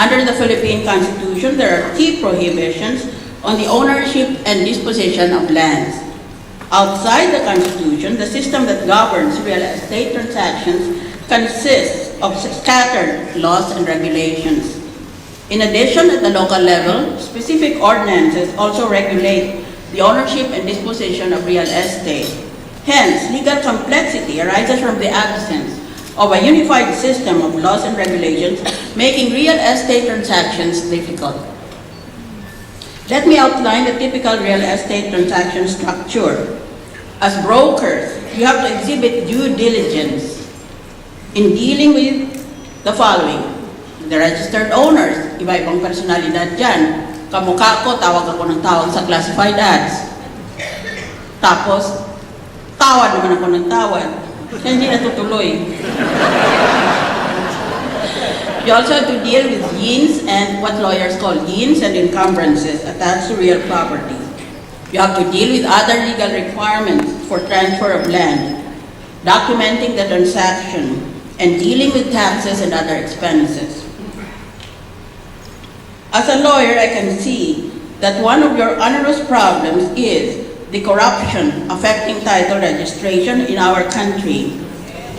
Under the Philippine Constitution, there are key prohibitions on the ownership and disposition of lands. Outside the Constitution, the system that governs real estate transactions consists of scattered laws and regulations. In addition, at the local level, specific ordinances also regulate the ownership and disposition of real estate. Hence, legal complexity arises from the absence of a unified system of laws and regulations, making real estate transactions difficult. Let me outline the typical real estate transaction structure. As brokers, you have to exhibit due diligence in dealing with the following. The registered owners, iba-ibang personalidad dyan. Kamukha ko, tawag ako ng tawag sa classified ads. Tapos, tawad naman ako ng tawad. Kaya hindi natutuloy. You also have to deal with liens and what lawyers call liens and encumbrances attached to real property. You have to deal with other legal requirements for transfer of land, documenting the transaction, and dealing with taxes and other expenses. As a lawyer, I can see that one of your onerous problems is the corruption affecting title registration in our country.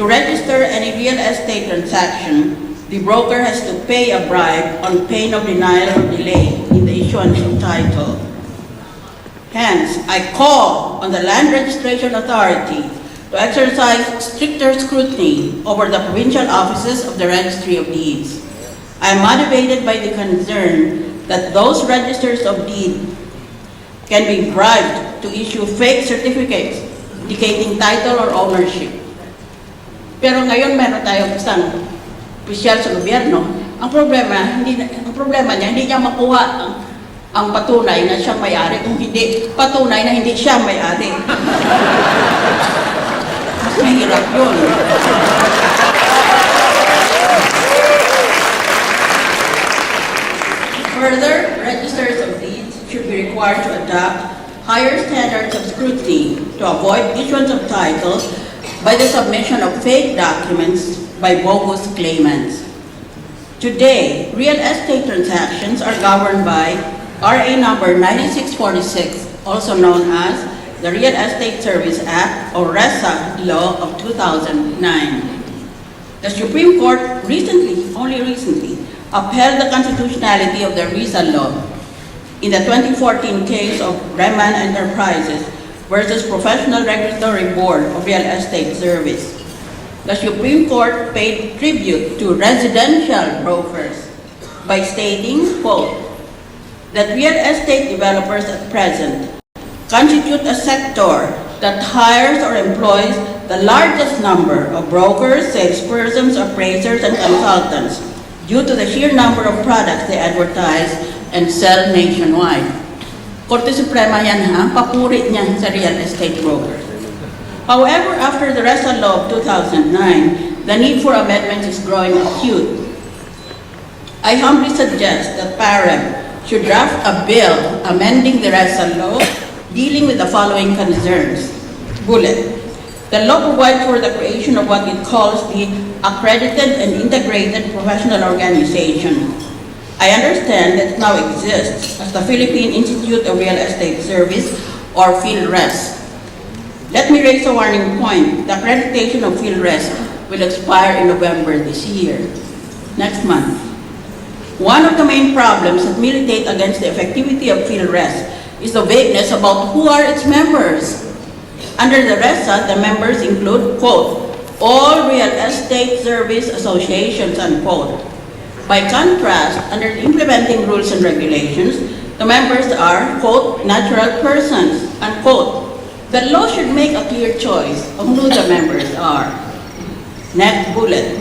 To register any real estate transaction, the broker has to pay a bribe on pain of denial or delay in the issuance of title. Hence, I call on the Land Registration Authority to exercise stricter scrutiny over the provincial offices of the Registry of Deeds. I am motivated by the concern that those registers of deed can be bribed to issue fake certificates indicating title or ownership. Pero ngayon meron tayong isang opisyal sa gobyerno. Ang problema niya, hindi niya makuha ang patunay na siyang may-ari, kung hindi patunay na hindi siya may-ari. Mas mahirap yun. Further, registers of deeds should be required to adopt higher standards of scrutiny to avoid issuance of titles by the submission of fake documents by bogus claimants. Today, real estate transactions are governed by RA number 9646, also known as the Real Estate Service Act or RESA Law of 2009. The Supreme Court only recently, upheld the constitutionality of the RESA law in the 2014 case of Reman Enterprises versus Professional Regulatory Board of Real Estate Service. The Supreme Court paid tribute to residential brokers by stating, quote, that real estate developers at present constitute a sector that hires or employs the largest number of brokers, salespersons, appraisers, and consultants due to the sheer number of products they advertise and sell nationwide. Korte Suprema yan ha, papuri niya sa real estate brokers. However, after the RESA Law of 2009, the need for amendments is growing acute. I humbly suggest that PAREB should draft a bill amending the RESA Law dealing with the following concerns. Bullet. The law provides for the creation of what it calls the Accredited and Integrated Professional Organization. I understand that it now exists as the Philippine Institute of Real Estate Service or PhilRes. Let me raise a warning point. The accreditation of PhilRes will expire in November this year, next month. One of the main problems that militate against the effectivity of PhilRes is the vagueness about who are its members. Under the RESA, the members include, quote, all real estate service associations, unquote. By contrast, under the implementing rules and regulations, the members are, quote, natural persons, unquote. The law should make a clear choice of who the members are. Next bullet.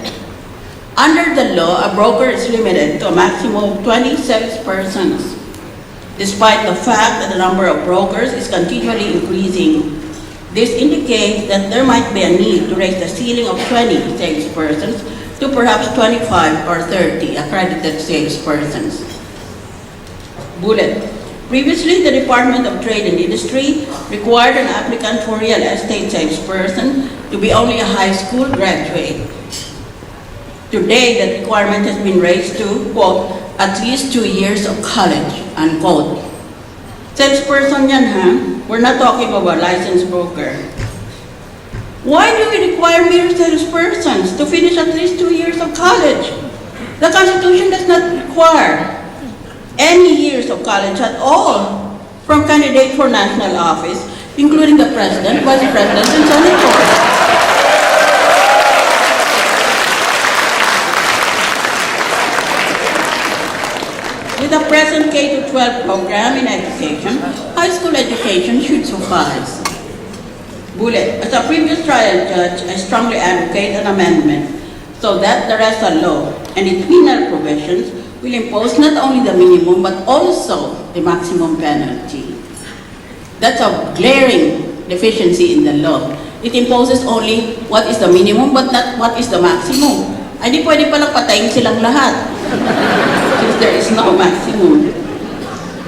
Under the law, a broker is limited to a maximum of 20 salespersons, despite the fact that the number of brokers is continually increasing. This indicates that there might be a need to raise the ceiling of 20 salespersons to perhaps 25 or 30 accredited salespersons. Bullet. Previously, the Department of Trade and Industry required an applicant for real estate salesperson to be only a high school graduate. Today, that requirement has been raised to, quote, at least 2 years of college, unquote. Salesperson yan, ha? We're not talking about licensed broker. Why do we require mere salespersons to finish at least 2 years of college? The Constitution does not require any years of college at all from candidates for national office, including the President, Vice President, and Senators. With the present K-12 program in education, high school education should suffice. Bullet. As a previous trial judge, I strongly advocate an amendment so that the RESA law and its penal provisions will impose not only the minimum but also the maximum penalty. That's a glaring deficiency in the law. It imposes only what is the minimum but not what is the maximum. Ay di pwede palang patayin silang lahat since there is no maximum.